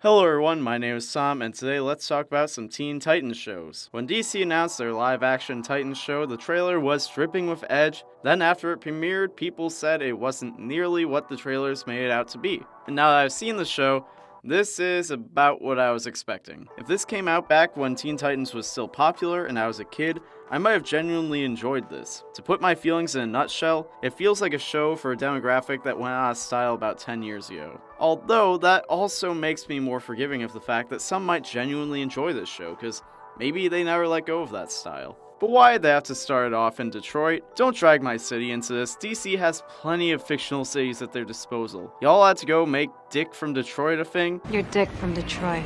Hello everyone, my name is Tom, and today let's talk about some Teen Titans shows. When DC announced their live-action Titans show, the trailer was dripping with edge. Then after it premiered, people said it wasn't nearly what the trailers made it out to be. And now that I've seen the show, this is about what I was expecting. If this came out back when Teen Titans was still popular and I was a kid, I might have genuinely enjoyed this. To put my feelings in a nutshell, it feels like a show for a demographic that went out of style about 10 years ago. Although, that also makes me more forgiving of the fact that some might genuinely enjoy this show, because maybe they never let go of that style. But why'd they have to start it off in Detroit? Don't drag my city into this. DC has plenty of fictional cities at their disposal. Y'all had to go make Dick from Detroit a thing? You're Dick from Detroit.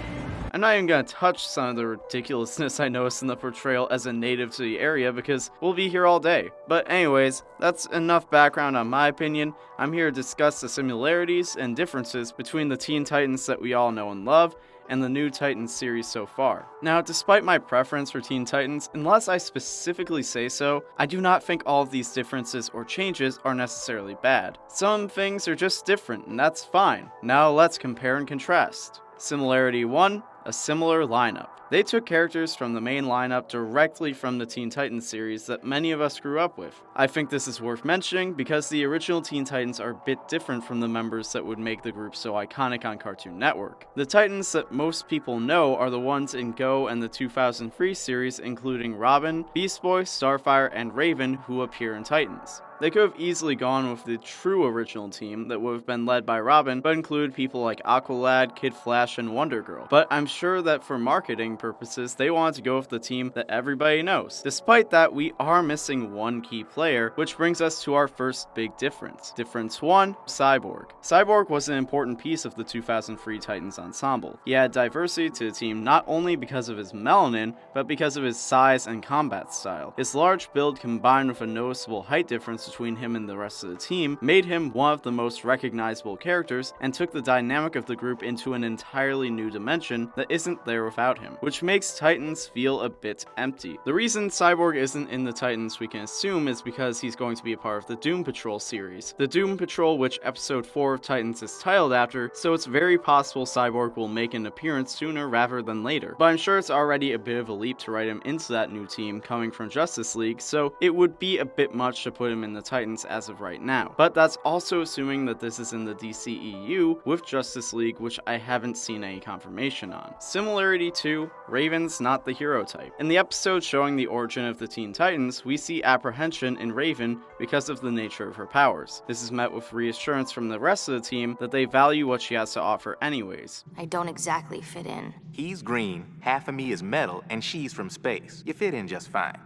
I'm not even gonna touch some of the ridiculousness I noticed in the portrayal as a native to the area because we'll be here all day. But anyways, that's enough background on my opinion. I'm here to discuss the similarities and differences between the Teen Titans that we all know and love and the new Titans series so far. Now, despite my preference for Teen Titans, unless I specifically say so, I do not think all of these differences or changes are necessarily bad. Some things are just different, and that's fine. Now let's compare and contrast. Similarity 1, a similar lineup. They took characters from the main lineup directly from the Teen Titans series that many of us grew up with. I think this is worth mentioning because the original Teen Titans are a bit different from the members that would make the group so iconic on Cartoon Network. The Titans that most people know are the ones in Go and the 2003 series, including Robin, Beast Boy, Starfire, and Raven, who appear in Titans. They could have easily gone with the true original team that would have been led by Robin, but include people like Aqualad, Kid Flash, and Wonder Girl. But I'm sure that for marketing purposes, they wanted to go with the team that everybody knows. Despite that, we are missing one key player, which brings us to our first big difference. Difference 1, Cyborg. Cyborg was an important piece of the 2003 Titans ensemble. He added diversity to the team not only because of his melanin, but because of his size and combat style. His large build combined with a noticeable height difference between him and the rest of the team made him one of the most recognizable characters and took the dynamic of the group into an entirely new dimension that isn't there without him, which makes Titans feel a bit empty. The reason Cyborg isn't in the Titans, we can assume, is because he's going to be a part of the Doom Patrol series. The Doom Patrol, which episode 4 of Titans is titled after, so it's very possible Cyborg will make an appearance sooner rather than later. But I'm sure it's already a bit of a leap to write him into that new team coming from Justice League, so it would be a bit much to put him in the Titans as of right now. But that's also assuming that this is in the DCEU with Justice League, which I haven't seen any confirmation on. Similarity 2, Raven's not the hero type. In the episode showing the origin of the Teen Titans, we see apprehension in Raven because of the nature of her powers. This is met with reassurance from the rest of the team that they value what she has to offer anyways. I don't exactly fit in. He's green, half of me is metal, and she's from space. You fit in just fine.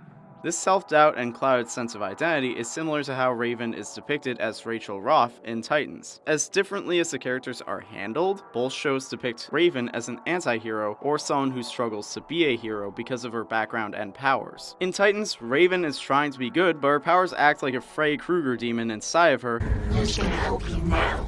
This self-doubt and clouded sense of identity is similar to how Raven is depicted as Rachel Roth in Titans. As differently as the characters are handled, both shows depict Raven as an anti-hero or someone who struggles to be a hero because of her background and powers. In Titans, Raven is trying to be good, but her powers act like a Freddy Krueger demon inside of her, Who's gonna help you now?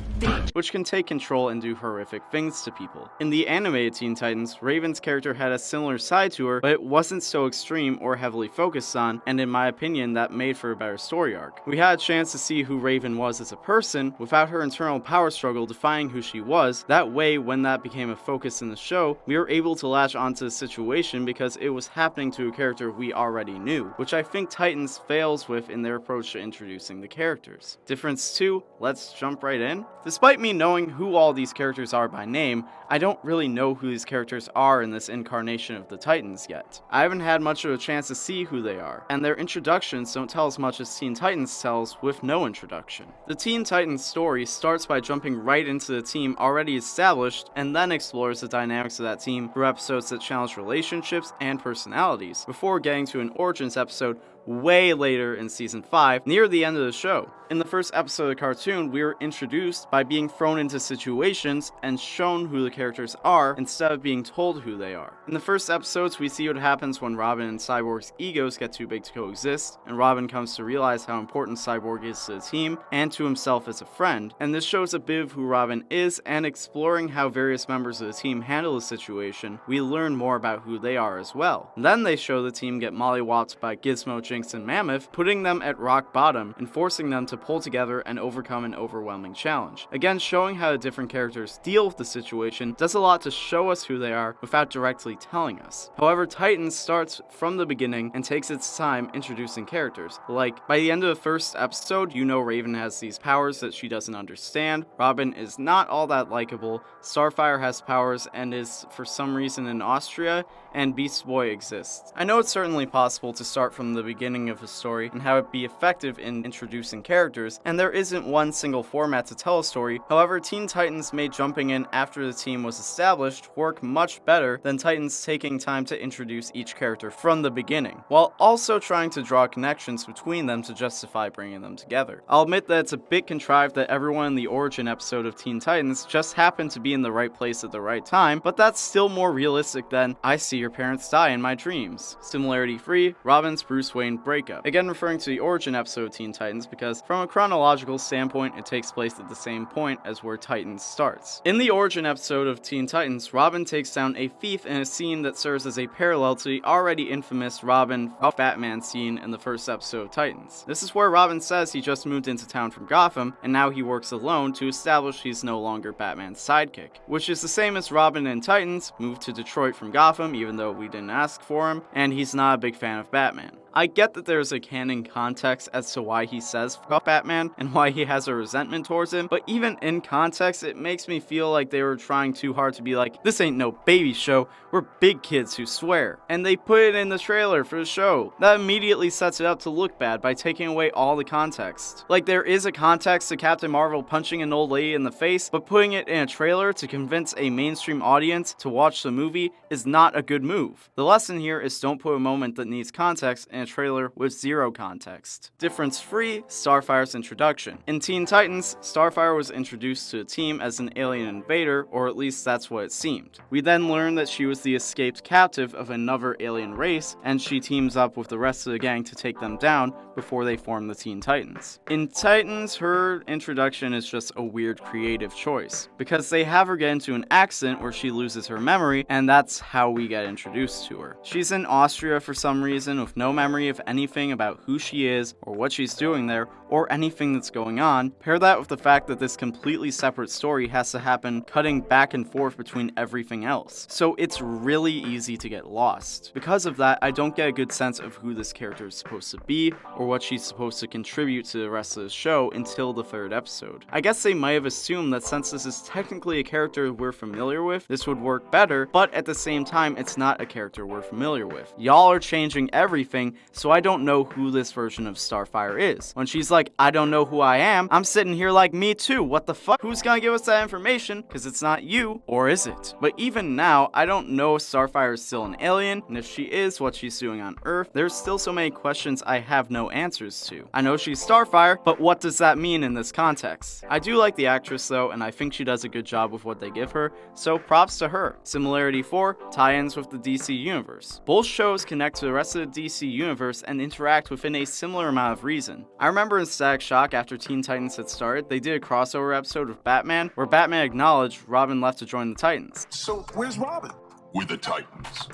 which can take control and do horrific things to people. In the animated Teen Titans, Raven's character had a similar side to her, but it wasn't so extreme or heavily focused on, and in my opinion, that made for a better story arc. We had a chance to see who Raven was as a person, without her internal power struggle defining who she was. That way, when that became a focus in the show, we were able to latch onto the situation because it was happening to a character we already knew, which I think Titans fails with in their approach to introducing the characters. Difference 2, let's jump right in. Despite me knowing who all these characters are by name, I don't really know who these characters are in this incarnation of the Titans yet. I haven't had much of a chance to see who they are, and their introductions don't tell as much as Teen Titans tells with no introduction. The Teen Titans story starts by jumping right into the team already established and then explores the dynamics of that team through episodes that challenge relationships and personalities, before getting to an Origins episode way later in season 5, near the end of the show. In the first episode of the cartoon, we were introduced by being thrown into situations and shown who the characters are instead of being told who they are. In the first episodes, we see what happens when Robin and Cyborg's egos get too big to coexist, and Robin comes to realize how important Cyborg is to the team and to himself as a friend, and this shows a bit of who Robin is, and exploring how various members of the team handle the situation, we learn more about who they are as well. Then they show the team get mollywopped by Gizmo, Jinx and Mammoth, putting them at rock bottom and forcing them to pull together and overcome an overwhelming challenge. Again, showing how the different characters deal with the situation does a lot to show us who they are without directly telling us. However, Titans starts from the beginning and takes its time introducing characters. Like, by the end of the first episode, you know Raven has these powers that she doesn't understand, Robin is not all that likable, Starfire has powers and is for some reason in Austria, and Beast Boy exists. I know it's certainly possible to start from the beginning of a story and have it be effective in introducing characters, and there isn't one single format to tell a story. However, Teen Titans made jumping in after the team was established work much better than Titans taking time to introduce each character from the beginning, while also trying to draw connections between them to justify bringing them together. I'll admit that it's a bit contrived that everyone in the origin episode of Teen Titans just happened to be in the right place at the right time, but that's still more realistic than I see your parents die in my dreams. Similarity free, Robin's Bruce Wayne breakup. Again, referring to the origin episode of Teen Titans because from a chronological standpoint, it takes place at the same point as where Titans starts. In the origin episode of Teen Titans, Robin takes down a thief in a scene that serves as a parallel to the already infamous Robin off Batman scene in the first episode of Titans. This is where Robin says he just moved into town from Gotham and now he works alone to establish he's no longer Batman's sidekick, which is the same as Robin in Titans moved to Detroit from Gotham even though we didn't ask for him, and he's not a big fan of Batman. I get that there's a canon context as to why he says fuck Batman and why he has a resentment towards him, but even in context, it makes me feel like they were trying too hard to be like, this ain't no baby show, we're big kids who swear. And they put it in the trailer for the show. That immediately sets it up to look bad by taking away all the context. Like, there is a context to Captain Marvel punching an old lady in the face, but putting it in a trailer to convince a mainstream audience to watch the movie is not a good move. The lesson here is don't put a moment that needs context in a trailer with zero context. Difference-free, Starfire's introduction. In Teen Titans, Starfire was introduced to the team as an alien invader, or at least that's what it seemed. We then learned that she was the escaped captive of another alien race, and she teams up with the rest of the gang to take them down before they form the Teen Titans. In Titans, her introduction is just a weird creative choice, because they have her get into an accident where she loses her memory, and that's how we get introduced to her. She's in Austria for some reason with no memory of anything about who she is or what she's doing there or anything that's going on. Pair that with the fact that this completely separate story has to happen cutting back and forth between everything else. So it's really easy to get lost. Because of that, I don't get a good sense of who this character is supposed to be or what she's supposed to contribute to the rest of the show until the third episode. I guess they might have assumed that since this is technically a character we're familiar with, this would work better, but at the same time, it's not a character we're familiar with. Y'all are changing everything, so I don't know who this version of Starfire is. When she's like, I don't know who I am, I'm sitting here like, me too, what the fuck? Who's gonna give us that information? Because it's not you, or is it? But even now, I don't know if Starfire is still an alien, and if she is, what she's doing on Earth. There's still so many questions I have no answers to. I know she's Starfire, but what does that mean in this context? I do like the actress though, and I think she does a good job with what they give her, so props to her. Similarity 4, tie-ins with the DC universe. Both shows connect to the rest of the DC universe and interact within a similar amount of reason. I remember in Static Shock after Teen Titans had started, they did a crossover episode with Batman where Batman acknowledged Robin left to join the Titans. So where's Robin? With the Titans.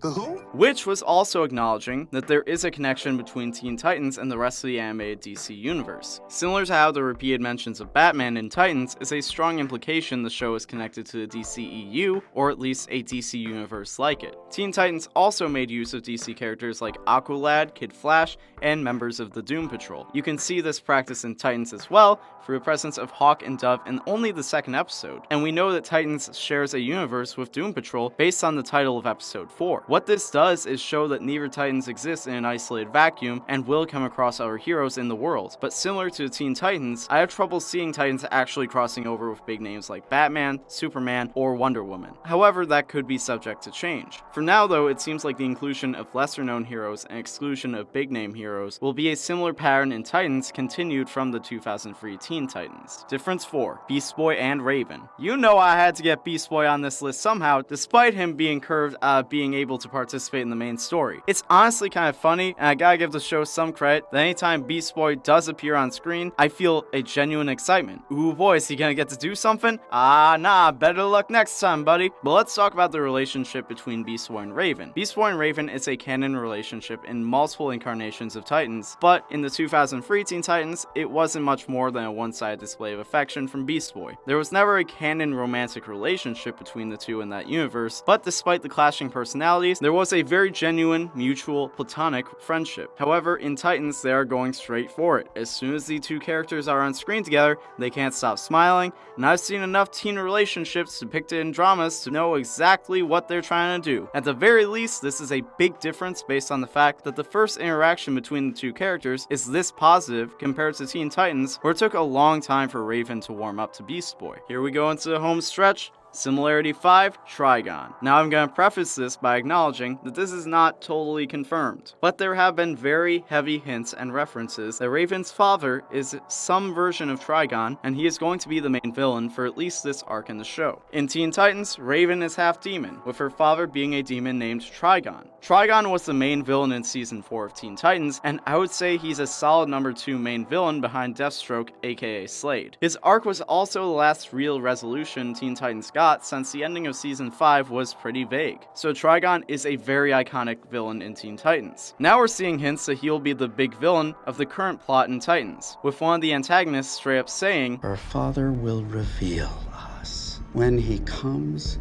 The who? Which was also acknowledging that there is a connection between Teen Titans and the rest of the animated DC universe. Similar to how the repeated mentions of Batman in Titans is a strong implication the show is connected to the DCEU, or at least a DC universe like it. Teen Titans also made use of DC characters like Aqualad, Kid Flash, and members of the Doom Patrol. You can see this practice in Titans as well, through the presence of Hawk and Dove in only the second episode. And we know that Titans shares a universe with Doom Patrol based on the title of episode 4. What this does is show that neither Titans exist in an isolated vacuum and will come across other heroes in the world. But similar to Teen Titans, I have trouble seeing Titans actually crossing over with big names like Batman, Superman, or Wonder Woman. However, that could be subject to change. For now though, it seems like the inclusion of lesser known heroes and exclusion of big name heroes will be a similar pattern in Titans continued from the 2003 Teen Titans. Difference 4, Beast Boy and Raven. You know I had to get Beast Boy on this list somehow, despite him being curved being able to participate in the main story. It's honestly kind of funny, and I gotta give the show some credit that anytime Beast Boy does appear on screen, I feel a genuine excitement. Ooh boy, is he gonna get to do something? Ah, nah, better luck next time, buddy. But let's talk about the relationship between Beast Boy and Raven. Beast Boy and Raven is a canon relationship in multiple incarnations of Titans, but in the 2003 Teen Titans, it wasn't much more than a one-sided display of affection from Beast Boy. There was never a canon romantic relationship between the two in that universe, but despite the clashing personalities, there was a very genuine, mutual, platonic friendship. However, in Titans, they are going straight for it. As soon as the two characters are on screen together, they can't stop smiling, and I've seen enough teen relationships depicted in dramas to know exactly what they're trying to do. At the very least, this is a big difference based on the fact that the first interaction between the two characters is this positive compared to Teen Titans, where it took a long time for Raven to warm up to Beast Boy. Here we go into the home stretch. Similarity 5, Trigon. Now I'm going to preface this by acknowledging that this is not totally confirmed, but there have been very heavy hints and references that Raven's father is some version of Trigon, and he is going to be the main villain for at least this arc in the show. In Teen Titans, Raven is half demon, with her father being a demon named Trigon. Trigon was the main villain in Season 4 of Teen Titans, and I would say he's a solid number 2 main villain behind Deathstroke, aka Slade. His arc was also the last real resolution Teen Titans got, since the ending of Season 5 was pretty vague. So Trigon is a very iconic villain in Teen Titans. Now we're seeing hints that he'll be the big villain of the current plot in Titans, with one of the antagonists straight up saying, "Our Father will reveal us. When he comes,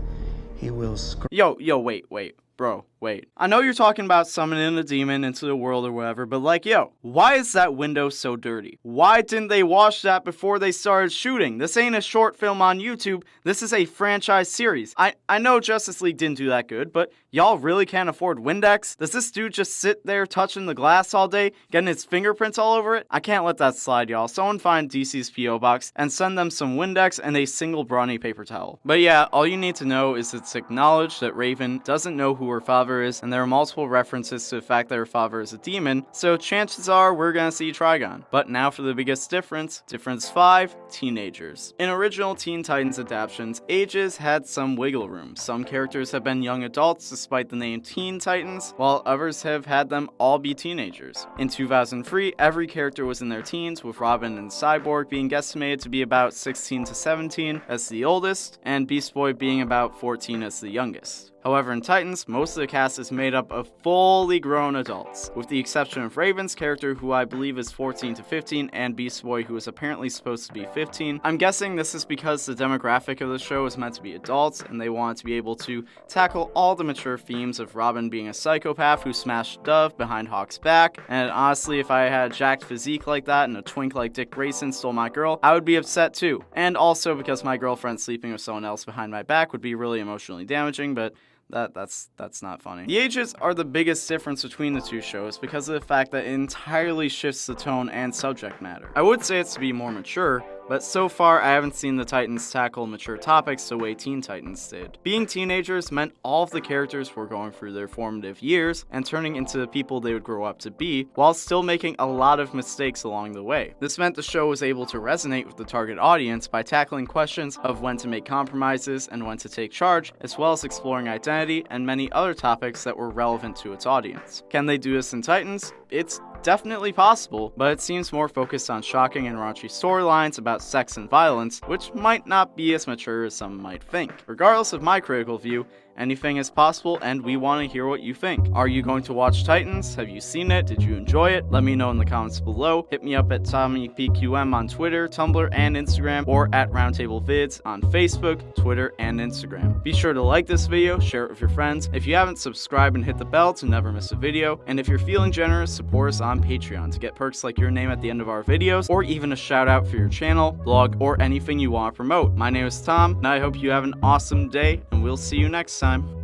he will wait. Bro, wait. I know you're talking about summoning a demon into the world or whatever, but like, yo, why is that window so dirty? Why didn't they wash that before they started shooting? This ain't a short film on YouTube. This is a franchise series. I know Justice League didn't do that good, but y'all really can't afford Windex? Does this dude just sit there touching the glass all day, getting his fingerprints all over it? I can't let that slide, y'all. Someone find DC's P.O. box and send them some Windex and a single brawny paper towel. But yeah, all you need to know is it's acknowledged that Raven doesn't know who her father is, and there are multiple references to the fact that her father is a demon, so chances are we're gonna see Trigon. But now for the biggest difference. Difference 5, teenagers. In original Teen Titans adaptations, ages had some wiggle room. Some characters have been young adults despite the name Teen Titans, while others have had them all be teenagers. In 2003, every character was in their teens, with Robin and Cyborg being guesstimated to be about 16 to 17 as the oldest, and Beast Boy being about 14 as the youngest. However, in Titans, most of the cast is made up of fully grown adults, with the exception of Raven's character, who I believe is 14 to 15, and Beast Boy, who is apparently supposed to be 15. I'm guessing this is because the demographic of the show is meant to be adults, and they want to be able to tackle all the mature themes of Robin being a psychopath who smashed Dove behind Hawk's back, and honestly, if I had a jacked physique like that and a twink like Dick Grayson stole my girl, I would be upset too. And also because my girlfriend sleeping with someone else behind my back would be really emotionally damaging, but that's not funny. The ages are the biggest difference between the two shows because of the fact that it entirely shifts the tone and subject matter. I would say it's to be more mature, but so far I haven't seen the Titans tackle mature topics the way Teen Titans did. Being teenagers meant all of the characters were going through their formative years and turning into the people they would grow up to be, while still making a lot of mistakes along the way. This meant the show was able to resonate with the target audience by tackling questions of when to make compromises and when to take charge, as well as exploring identity and many other topics that were relevant to its audience. Can they do this in Titans? It's definitely possible, but it seems more focused on shocking and raunchy storylines about sex and violence, which might not be as mature as some might think. Regardless of my critical view, anything is possible, and we want to hear what you think. Are you going to watch Titans? Have you seen it? Did you enjoy it? Let me know in the comments below. Hit me up at TommyPQM on Twitter, Tumblr, and Instagram, or at Roundtable Vids on Facebook, Twitter, and Instagram. Be sure to like this video, share it with your friends. If you haven't, subscribe and hit the bell to never miss a video. And if you're feeling generous, support us on Patreon to get perks like your name at the end of our videos, or even a shout out for your channel, blog, or anything you want to promote. My name is Tom, and I hope you have an awesome day, and we'll see you next time.